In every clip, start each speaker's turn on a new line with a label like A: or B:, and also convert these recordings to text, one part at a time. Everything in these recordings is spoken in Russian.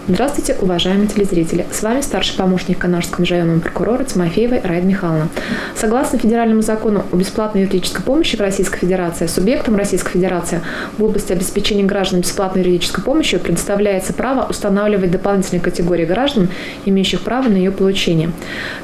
A: Здравствуйте, уважаемые телезрители! С вами старший помощник Канашского межрайонного прокурора Тимофеева Раида Михайловна. Согласно федеральному закону о бесплатной юридической помощи в Российской Федерации, субъектам Российской Федерации в области обеспечения граждан бесплатной юридической помощью предоставляется право устанавливать дополнительные категории граждан, имеющих право на ее получение.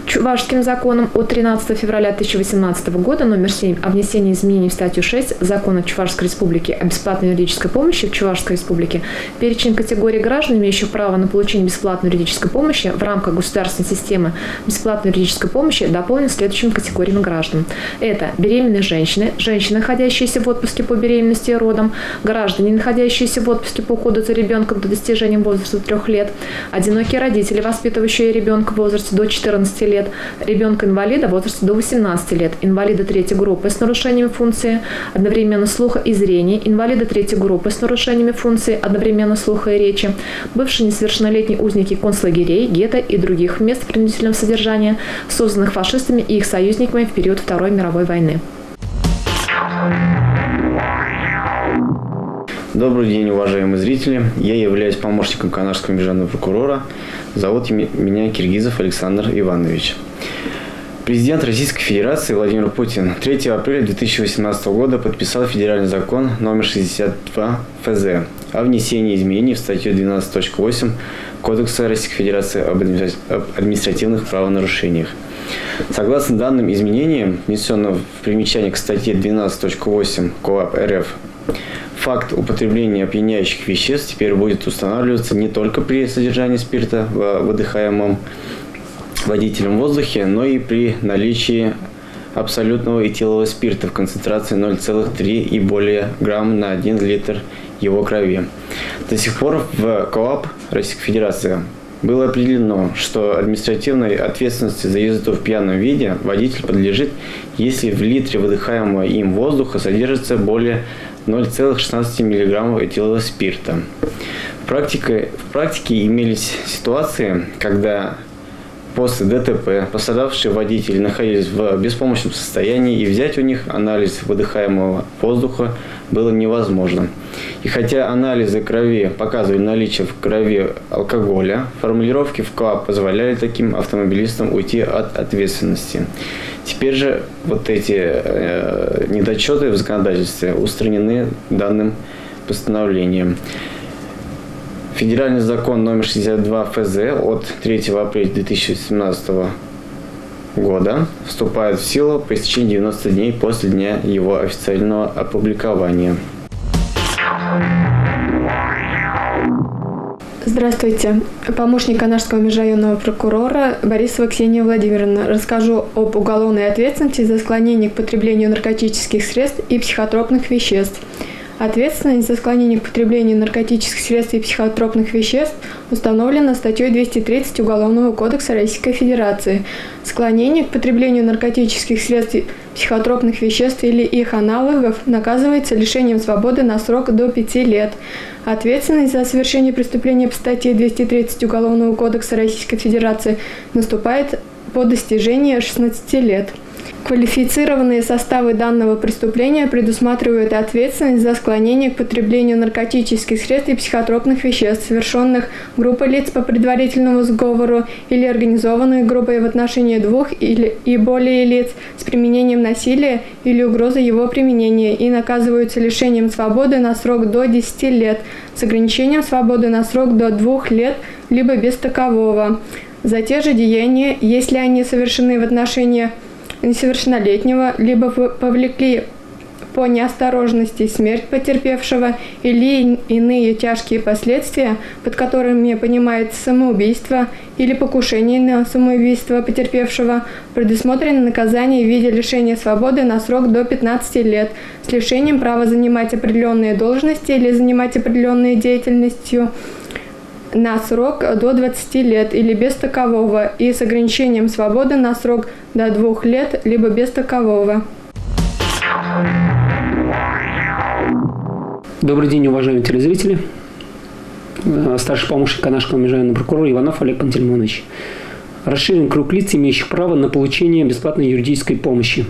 A: Чувашским законом от 13 февраля 2018 года номер 7 о внесении изменений в статью 6 Закона Чувашской Республики о бесплатной юридической помощи в Чувашской Республике перечень категорий граждан, имеющих право на получение бесплатной юридической помощи в рамках государственной системы бесплатной юридической помощи дополнен следующими категориями граждан. Это беременные женщины, женщины, находящиеся в отпуске по беременности и родам, граждане, находящиеся в отпуске по уходу за ребенком до достижения возраста 3 лет, одинокие родители, воспитывающие ребенка в возрасте до 14 лет, ребенка-инвалида в возрасте до 18 лет, инвалида 3 группы с нарушениями функции одновременно слуха и зрения, инвалида 3 группы с нарушениями функции одновременно слуха и речи, бывшие несовершеннолетние узники концлагерей, гетто и других мест принудительного содержания, созданных фашистами и их союзниками в период Второй мировой войны.
B: Добрый день, уважаемые зрители. Я являюсь помощником Канашского межрайонного прокурора. Зовут меня Киргизов Александр Иванович. Президент Российской Федерации Владимир Путин 3 апреля 2018 года подписал федеральный закон номер 62 ФЗ о внесении изменений в статью 12.8 Кодекса Российской Федерации об административных правонарушениях. Согласно данным изменениям, внесенным в примечание к статье 12.8 КоАП РФ, факт употребления опьяняющих веществ теперь будет устанавливаться не только при содержании спирта в выдыхаемом водителем в воздухе, но и при наличии абсолютного этилового спирта в концентрации 0,3 и более грамм на 1 литр его крови. До сих пор в КоАП Российской Федерации было определено, что административной ответственности за езду в пьяном виде водитель подлежит, если в литре выдыхаемого им воздуха содержится более 0,16 мг этилового спирта. В практике имелись ситуации, когда после ДТП пострадавшие водители находились в беспомощном состоянии, и взять у них анализ выдыхаемого воздуха было невозможно. И хотя анализы крови показывали наличие в крови алкоголя, формулировки в КоАП позволяли таким автомобилистам уйти от ответственности. Теперь же вот эти недочеты в законодательстве устранены данным постановлением. Федеральный закон номер 62 ФЗ от 3 апреля 2017 года вступает в силу по истечении 90 дней после дня его официального опубликования.
C: Здравствуйте. Помощник Канашского межрайонного прокурора Борисова Ксения Владимировна. Расскажу об уголовной ответственности за склонение к потреблению наркотических средств и психотропных веществ. Ответственность за склонение к потреблению наркотических средств и психотропных веществ установлена статьей 230 Уголовного кодекса Российской Федерации. Склонение к потреблению наркотических средств и психотропных веществ или их аналогов наказывается лишением свободы на срок до 5 лет. Ответственность за совершение преступления по статье 230 Уголовного кодекса Российской Федерации наступает по достижении 16 лет. Квалифицированные составы данного преступления предусматривают ответственность за склонение к потреблению наркотических средств и психотропных веществ, совершенных группой лиц по предварительному сговору или организованной группой в отношении 2 или и более лиц с применением насилия или угрозы его применения и наказываются лишением свободы на срок до 10 лет, с ограничением свободы на срок до 2 лет, либо без такового. За те же деяния, если они совершены в отношении несовершеннолетнего, либо повлекли по неосторожности смерть потерпевшего или иные тяжкие последствия, под которыми понимается самоубийство или покушение на самоубийство потерпевшего, предусмотрено наказание в виде лишения свободы на срок до 15 лет с лишением права занимать определенные должности или занимать определенной деятельностью на срок до 20 лет или без такового и с ограничением свободы на срок до 2 лет либо без такового.
D: Добрый день, уважаемые телезрители. Старший помощник Канашского межрайонного прокурора Иванов Олег Пантелеймонович. Расширен круг лиц, имеющих право на получение бесплатной юридической помощи.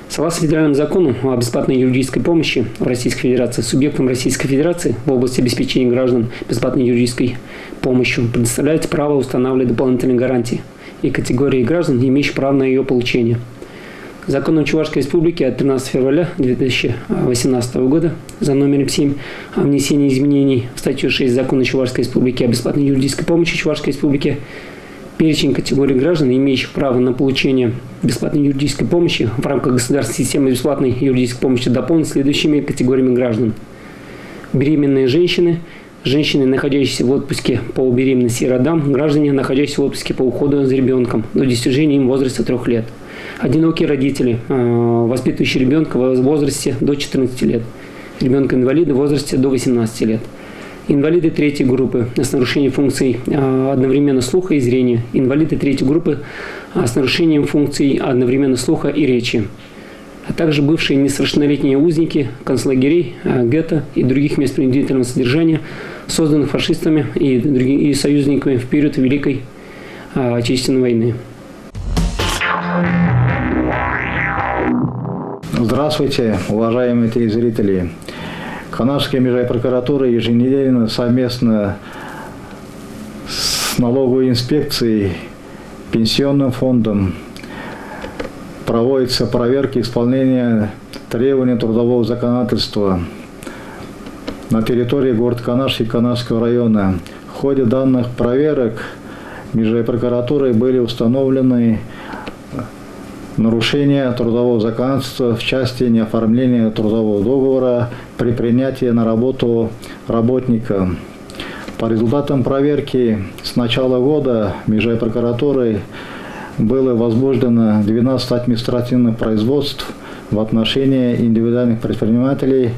D: Согласно федеральному закону о бесплатной юридической помощи в Российской Федерации, субъектам Российской Федерации в области обеспечения граждан бесплатной юридической помощью предоставляется право устанавливать дополнительные гарантии и категории граждан, имеющих право на ее получение. Законом Чувашской Республики от 13 февраля 2018 года за номером 7 о внесении изменений в статью 6 Закона Чувашской Республики о бесплатной юридической помощи Чувашской Республики перечень категорий граждан, имеющих право на получение бесплатной юридической помощи в рамках государственной системы бесплатной юридической помощи дополнен следующими категориями граждан. Беременные женщины, женщины, находящиеся в отпуске по беременности и родам, граждане, находящиеся в отпуске по уходу за ребенком до достижения им возраста 3 лет. Одинокие родители, воспитывающие ребенка в возрасте до 14 лет. Ребенка-инвалида в возрасте до 18 лет. Инвалиды третьей группы с нарушением функций одновременно слуха и зрения. Инвалиды третьей группы с нарушением функций одновременно слуха и речи. А также бывшие несовершеннолетние узники концлагерей, гетто и других мест принудительного содержания, созданных фашистами и союзниками в период Великой Отечественной войны.
E: Здравствуйте, уважаемые телезрители. Канашская межрайпрокуратура еженедельно совместно с налоговой инспекцией, пенсионным фондом проводятся проверки исполнения требований трудового законодательства на территории города Канаш и Канашского района. В ходе данных проверок межрайпрокуратурой были установлены нарушение трудового законодательства в части неоформления трудового договора при принятии на работу работника. По результатам проверки с начала года межрайпрокуратурой было возбуждено 12 административных производств в отношении индивидуальных предпринимателей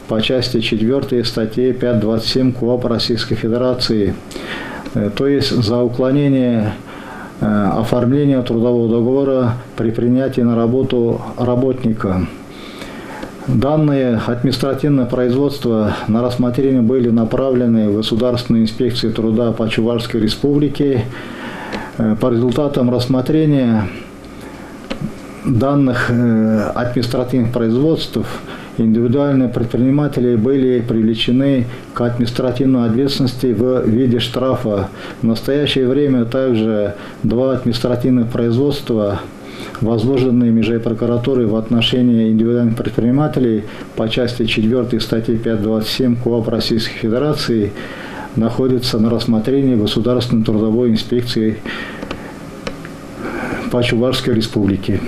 E: по части 4 статьи 5.27 КоАП Российской Федерации, то есть за уклонение оформления трудового договора при принятии на работу работника. Данные административные производства на рассмотрение были направлены в Государственную инспекцию труда по Чувашской Республике. По результатам рассмотрения данных административных производств индивидуальные предприниматели были привлечены к административной ответственности в виде штрафа. В настоящее время также 2 административных производства, возложенные межрайпрокуратурой в отношении индивидуальных предпринимателей по части 4 статьи 5.27 КоАП Российской Федерации, находятся на рассмотрении Государственной трудовой инспекции по Чувашской Республике.